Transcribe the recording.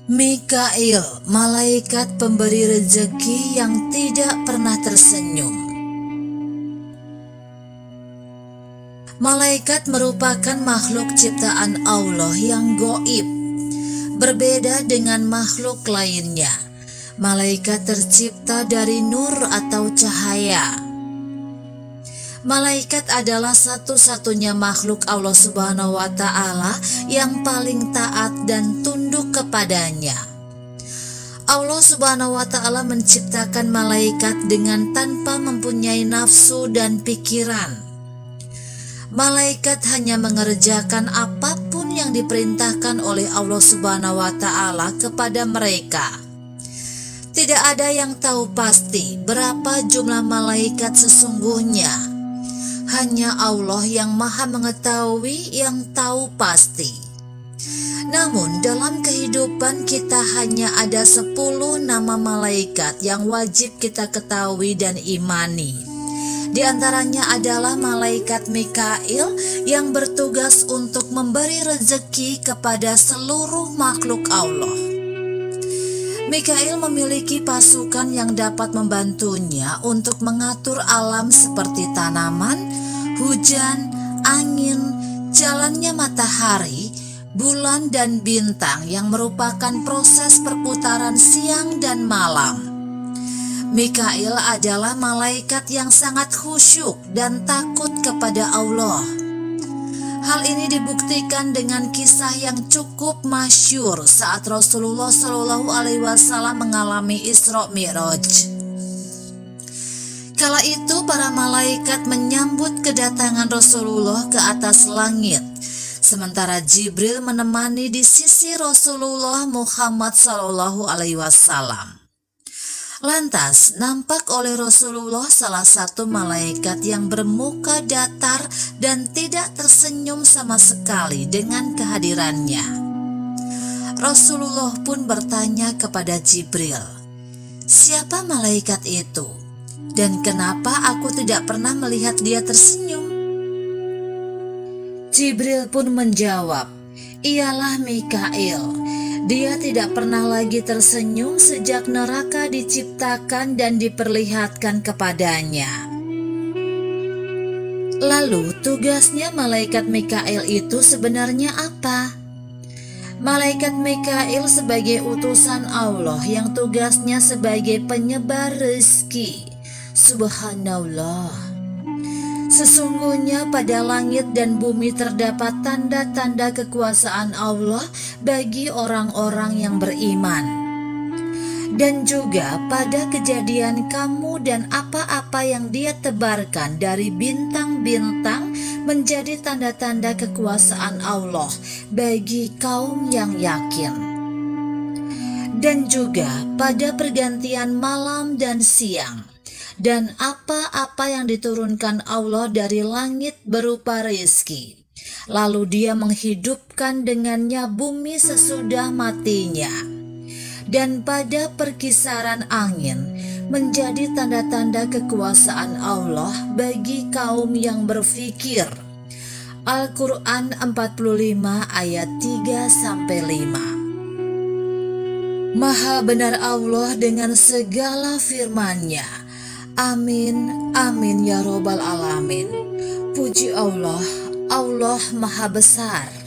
Mikail, malaikat pemberi rezeki yang tidak pernah tersenyum. Malaikat merupakan makhluk ciptaan Allah yang gaib. Berbeda dengan makhluk lainnya, malaikat tercipta dari nur atau cahaya. Malaikat adalah satu-satunya makhluk Allah Subhanahu wa Ta'ala yang paling taat dan tunduk kepadanya. Allah Subhanahu wa Ta'ala menciptakan malaikat dengan tanpa mempunyai nafsu dan pikiran. Malaikat hanya mengerjakan apapun yang diperintahkan oleh Allah Subhanahu wa Ta'ala kepada mereka. Tidak ada yang tahu pasti berapa jumlah malaikat sesungguhnya. Hanya Allah yang Maha Mengetahui yang tahu pasti. Namun dalam kehidupan kita hanya ada 10 nama malaikat yang wajib kita ketahui dan imani. Di antaranya adalah malaikat Mikail yang bertugas untuk memberi rezeki kepada seluruh makhluk Allah. Mikail memiliki pasukan yang dapat membantunya untuk mengatur alam seperti tanaman, hujan, angin, jalannya matahari, bulan dan bintang yang merupakan proses perputaran siang dan malam. Mikail adalah malaikat yang sangat khusyuk dan takut kepada Allah. Hal ini dibuktikan dengan kisah yang cukup masyhur saat Rasulullah SAW mengalami Isra Mi'raj. Kala itu para malaikat menyambut kedatangan Rasulullah ke atas langit, sementara Jibril menemani di sisi Rasulullah Muhammad SAW. Lantas nampak oleh Rasulullah salah satu malaikat yang bermuka datar dan tidak tersenyum sama sekali dengan kehadirannya. Rasulullah pun bertanya kepada Jibril, "Siapa malaikat itu? Dan kenapa aku tidak pernah melihat dia tersenyum?" Jibril pun menjawab, "Ialah Mikail. Dia tidak pernah lagi tersenyum sejak neraka diciptakan dan diperlihatkan kepadanya." Lalu tugasnya malaikat Mikail itu sebenarnya apa? Malaikat Mikail sebagai utusan Allah yang tugasnya sebagai penyebar rezeki. Subhanallah. Sesungguhnya pada langit dan bumi terdapat tanda-tanda kekuasaan Allah bagi orang-orang yang beriman. Dan juga pada kejadian kamu dan apa-apa yang Dia tebarkan dari bintang-bintang menjadi tanda-tanda kekuasaan Allah bagi kaum yang yakin. Dan juga pada pergantian malam dan siang, dan apa-apa yang diturunkan Allah dari langit berupa rezeki. Lalu Dia menghidupkan dengannya bumi sesudah matinya. Dan pada perkisaran angin menjadi tanda-tanda kekuasaan Allah bagi kaum yang berfikir. Al-Quran 45 ayat 3-5. Maha benar Allah dengan segala firman-Nya. Amin, amin ya robbal alamin. Puji Allah, Allah Maha Besar.